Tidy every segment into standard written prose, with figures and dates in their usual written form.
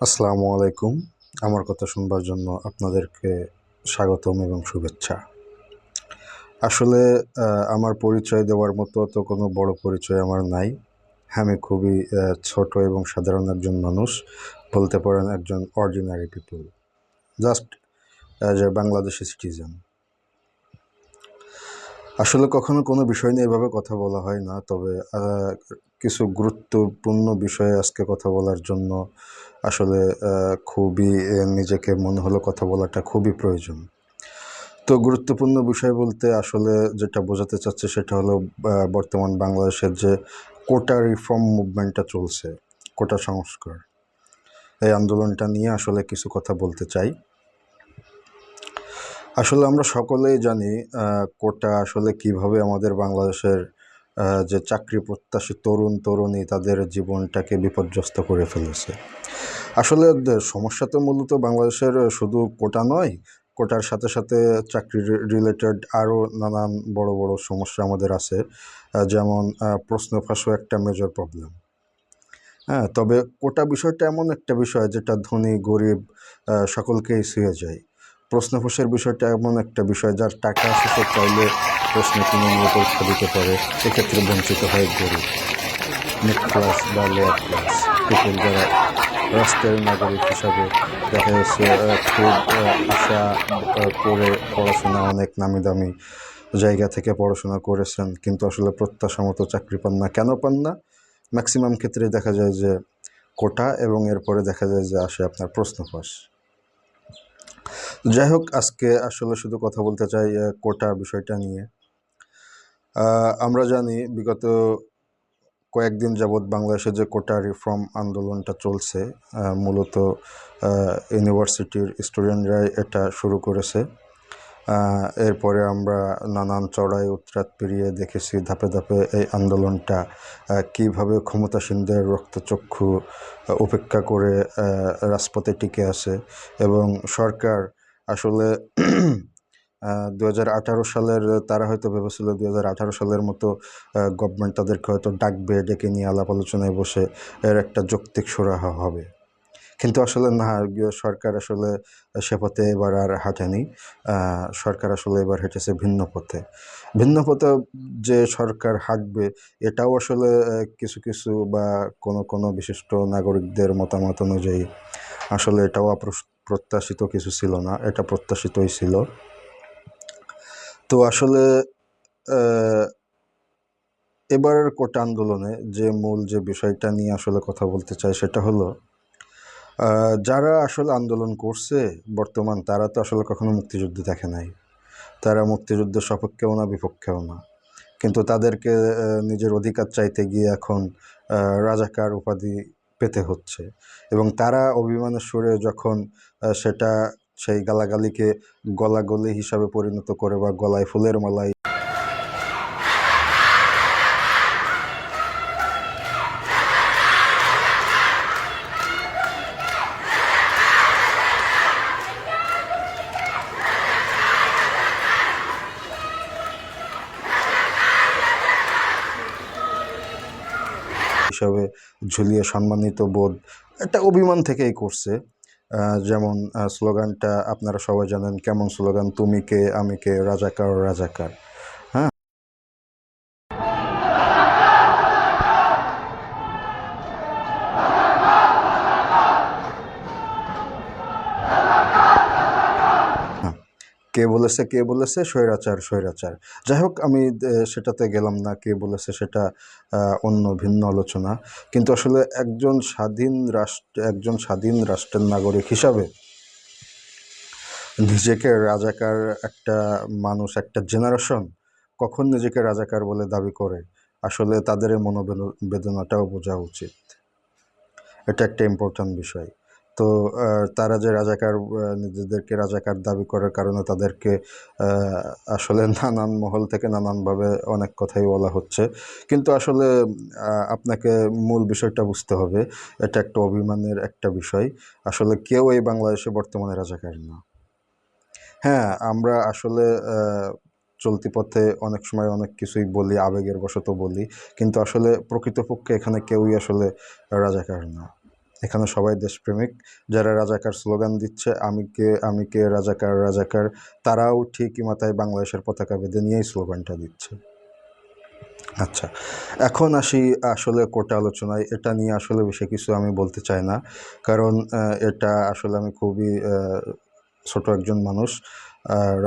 আসসালামু আলাইকুম। আমার কথা শুনবার জন্য আপনাদেরকে স্বাগতম এবং শুভেচ্ছা। আসলে আমার পরিচয় দেওয়ার মতো তো কোনো বড় পরিচয় আমার নাই। আমি খুবই ছোট এবং সাধারণ একজন মানুষ। বলতে পারেন একজন ordinary people. Just as a Bangladeshi citizen. আসলে কখনো কোনো বিষয় নিয়ে এভাবে কথা বলা হয় না। তবে কিছু গুরুত্বপূর্ণ বিষয়ে আজকে কথা বলার জন্য আসলে খুবই নিজেকে মনে হলো কথা বলাটা খুবই প্রয়োজন। তো গুরুত্বপূর্ণ বিষয় বলতে আসলে যেটা বোঝাতে চাচ্ছি সেটা হলো বর্তমান বাংলাদেশের যে কোটা রিফর্ম মুভমেন্টটা চলছে, কোটা সংস্কার। এই আন্দোলনটা নিয়ে আসলে কিছু কথা বলতে চাই। আসলে আমরা সকলেই জানি কোটা আসলে কিভাবে আমাদের বাংলাদেশের যে চাকরি প্রত্যাশী তরুণ-তরুণী তাদের জীবনটাকে বিপর্যস্ত করে ফেলেছে। আসলে সমস্যা তো মূলত বাংলাদেশের শুধু কোটা নয়, কোটার সাথে সাথে চাকরি রিলেটেড আরও নানান বড় বড় সমস্যা আমাদের আছে। যেমন প্রশ্ন ফাঁসও একটা মেজর প্রবলেম। হ্যাঁ, তবে কোটা বিষয়টা এমন একটা বিষয় যেটা ধনী গরিব সকলকেই ছুঁয়ে যায়। প্রশ্ন ফাঁসের বিষয়টা এমন একটা বিষয় যার টাকা আছে সে চাইলে প্রশ্ন কিনে নিয়ে পরীক্ষা দিতে পারে। এক্ষেত্রে বঞ্চিত হয় গরিব, মিড ক্লাস বা লোয়ার ক্লাস পিপল যারা রাষ্ট্রের নাগরিক হিসাবে দেখা যাচ্ছে খুব আশা করে পড়াশোনা অনেক নামি দামি জায়গা থেকে পড়াশোনা করেছেন, কিন্তু আসলে প্রত্যাশা মতো চাকরি পান না। কেন পান না? ম্যাক্সিমাম ক্ষেত্রে দেখা যায় যে কোটা, এবং এরপরে দেখা যায় যে আসে আপনার প্রশ্ন ফাঁস। যাই হোক, আজকে আসলে শুধু কথা বলতে চাই কোটা বিষয়টা নিয়ে। আমরা জানি বিগত কয়েকদিন যাবৎ বাংলাদেশে যে কোটা রিফর্ম আন্দোলনটা চলছে, মূলত ইউনিভার্সিটির স্টুডেন্টরাই এটা শুরু করেছে। এরপরে আমরা নানান চড়াই উৎরাত পেরিয়ে দেখেছি ধাপে ধাপে এই আন্দোলনটা কীভাবে ক্ষমতাসীনদের রক্তচক্ষু উপেক্ষা করে রাজপথে টিকে আছে, এবং সরকার আসলে 2018 সালের তারা হয়তো ভেবেছিল 2018 সালের মতো গভর্নমেন্ট তাদেরকে হয়তো ডাকবে, ডেকে নিয়ে আলাপ আলোচনায় বসে এর একটা যৌক্তিক সুরাহা হবে। কিন্তু আসলে না, সরকার আসলে সে পথে এবার আর হাঁটেনি। সরকার আসলে এবার হেঁটেছে ভিন্ন পথে। ভিন্ন পথে যে সরকার হাঁটবে এটাও আসলে কিছু কিছু বা কোনো বিশিষ্ট নাগরিকদের মতামত অনুযায়ী আসলে এটাও প্রত্যাশিত কিছু ছিল না, এটা প্রত্যাশিতই ছিল। তো আসলে এবারের কোটা আন্দোলনে যে মূল যে বিষয়টা নিয়ে আসলে কথা বলতে চাই সেটা হলো, যারা আসলে আন্দোলন করছে বর্তমান, তারা তো আসলে কখনো মুক্তিযুদ্ধ দেখে নাই। তারা মুক্তিযুদ্ধের সপক্ষেও না বিপক্ষেও না, কিন্তু তাদেরকে নিজের অধিকার চাইতে গিয়ে এখন রাজাকার উপাধি পেতে হচ্ছে। এবং তারা অভিমানের সুরে যখন সেটা সেই গালাগালিকে গলাগলি হিসাবে পরিণত করে বা গলায় ফুলের মালাই হিসাবে ঝুলিয়ে সম্মানিত বোধ একটা অভিমান থেকেই করছে। যেমন স্লোগানটা আপনারা সবাই জানেন, কেমন স্লোগান, তুমি কে আমি কে, রাজাকার রাজাকার। হ্যাঁ, কে বলেছে স্বৈরাচার স্বৈরাচার। যাই হোক, আমি সেটাতে গেলাম না, কে বলেছে সেটা অন্য ভিন্ন আলোচনা। কিন্তু আসলে একজন স্বাধীন রাষ্ট্রের নাগরিক হিসাবে নিজেকে রাজাকার একটা মানুষ, একটা জেনারেশন কখন নিজেকে রাজাকার বলে দাবি করে, আসলে তাদের এই মনোবেদনাটাও বোঝা উচিত। এটা একটা ইম্পর্ট্যান্ট বিষয়। তো তারা যে রাজাকার, নিজেদেরকে রাজাকার দাবি করার কারণে তাদেরকে আসলে নানান মহল থেকে নানানভাবে অনেক কথাই বলা হচ্ছে। কিন্তু আসলে আপনাকে মূল বিষয়টা বুঝতে হবে, এটা একটা অভিমানের একটা বিষয়। আসলে কেউ এই বাংলাদেশে বর্তমানে রাজাকার না। হ্যাঁ, আমরা আসলে চলতি পথে অনেক সময় অনেক কিছুই বলি, আবেগের বশত বলি, কিন্তু আসলে প্রকৃতপক্ষে এখানে কেউই আসলে রাজাকার না। এখানে সবাই দেশপ্রেমিক। যারা রাজাকার স্লোগান দিচ্ছে, আমি কে রাজাকার রাজাকার, তারাও ঠিকই মাথায় বাংলাদেশের পতাকা বেঁধে নিয়েই স্লোগানটা দিচ্ছে। আচ্ছা, এখন আসি আসলে কোটা আলোচনায়। এটা নিয়ে আসলে বেশি কিছু আমি বলতে চাই না, কারণ এটা আসলে আমি খুবই ছোট একজন মানুষ।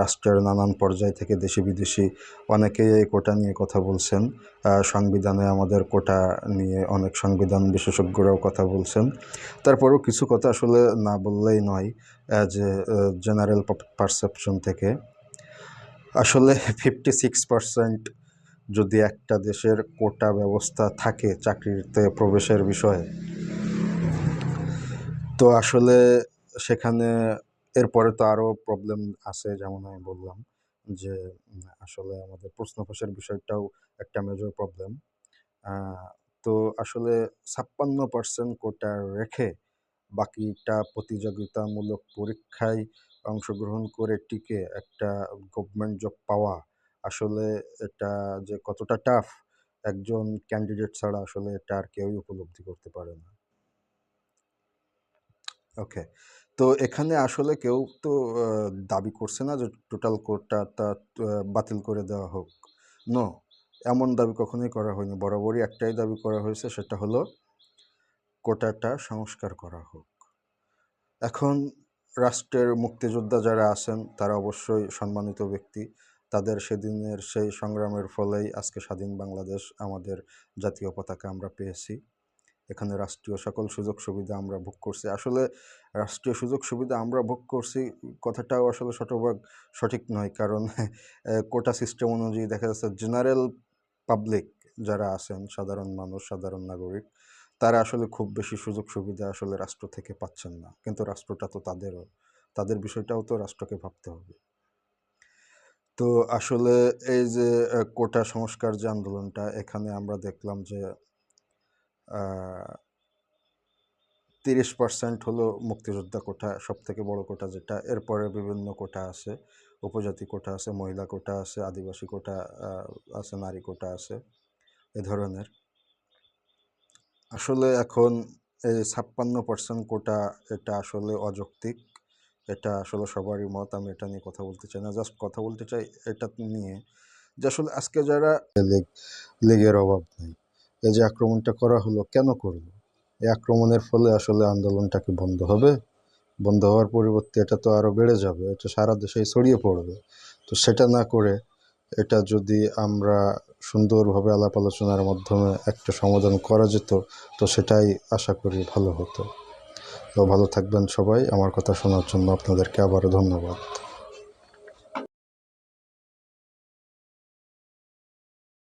রাষ্ট্রের নানান পর্যায় থেকে দেশি বিদেশি অনেকেই এই কোটা নিয়ে কথা বলছেন। সংবিধানে আমাদের কোটা নিয়ে অনেক সংবিধান বিশেষজ্ঞরাও কথা বলছেন। তারপরেও কিছু কথা আসলে না বললেই নয়। যে জেনারেল পারসেপশন থেকে আসলে 56% যদি একটা দেশের কোটা ব্যবস্থা থাকে চাকরিতে প্রবেশের বিষয়ে, তো আসলে সেখানে এরপরে তো আরও প্রবলেম আছে। যেমন আমি বললাম যে আসলে আমাদের প্রশ্ন ফাঁসের বিষয়টাও একটা মেজর প্রবলেম। তো আসলে 56% কোটা রেখে বাকিটা প্রতিযোগিতামূলক পরীক্ষায় অংশগ্রহণ করে টিকে একটা গভর্নমেন্ট জব পাওয়া, আসলে এটা যে কতটা টাফ, একজন ক্যান্ডিডেট ছাড়া আসলে এটা আর কেউই উপলব্ধি করতে পারে না। ওকে, তো এখানে আসলে কেউ তো দাবি করছে না যে টোটাল কোটাটা বাতিল করে দেওয়া হোক। নো, এমন দাবি কখনোই করা হয়নি। বরাবরই একটাই দাবি করা হয়েছে, সেটা হলো কোটাটা সংস্কার করা হোক। এখন রাষ্ট্রের মুক্তিযোদ্ধা যারা আছেন তারা অবশ্যই সম্মানিত ব্যক্তি। তাদের সেদিনের সেই সংগ্রামের ফলেই আজকে স্বাধীন বাংলাদেশ, আমাদের জাতীয় পতাকা আমরা পেয়েছি। এখানে রাষ্ট্রীয় সকল সুযোগ সুবিধা আমরা ভোগ করছি। আসলে রাষ্ট্রীয় সুযোগ সুবিধা আমরা ভোগ করছি কথাটাও আসলে শতভাগ সঠিক নয়, কারণ কোটা সিস্টেম অনুযায়ী দেখা যাচ্ছে জেনারেল পাবলিক যারা আছেন, সাধারণ মানুষ, সাধারণ নাগরিক, তারা আসলে খুব বেশি সুযোগ সুবিধা আসলে রাষ্ট্র থেকে পাচ্ছেন না। কিন্তু রাষ্ট্রটা তো তাদেরও, তাদের বিষয়টাও তো রাষ্ট্রকে ভাবতে হবে। তো আসলে এই যে কোটা সংস্কার যে আন্দোলনটা, এখানে আমরা দেখলাম যে 30% হলো মুক্তিযোদ্ধা কোটা, সব থেকে বড় কোটা যেটা। এরপরে বিভিন্ন কোটা আছে, উপজাতি কোটা আছে, মহিলা কোটা আছে, আদিবাসী কোটা আছে, নারী কোটা আছে, এ ধরনের। আসলে এখন এই 56% কোটা, এটা আসলে অযৌক্তিক। এটা আসলে সবারই মত, আমি এটা নিয়ে কথা বলতে চাই না। জাস্ট কথা বলতে চাই এটা নিয়ে যে আসলে আজকে যারা লেগের অভাব নেই, এই যে আক্রমণটা করা হলো, কেন করলো? এই আক্রমণের ফলে আসলে আন্দোলনটা কি বন্ধ হবে? বন্ধ হওয়ার পরিবর্তে এটা তো আরও বেড়ে যাবে, এটা সারা দেশেই ছড়িয়ে পড়বে। তো সেটা না করে এটা যদি আমরা সুন্দরভাবে আলাপ আলোচনার মাধ্যমে একটা সমাধান করা যেত, তো সেটাই আশা করি ভালো হতো। তো ভালো থাকবেন সবাই। আমার কথা শোনার জন্য আপনাদেরকে আবারও ধন্যবাদ।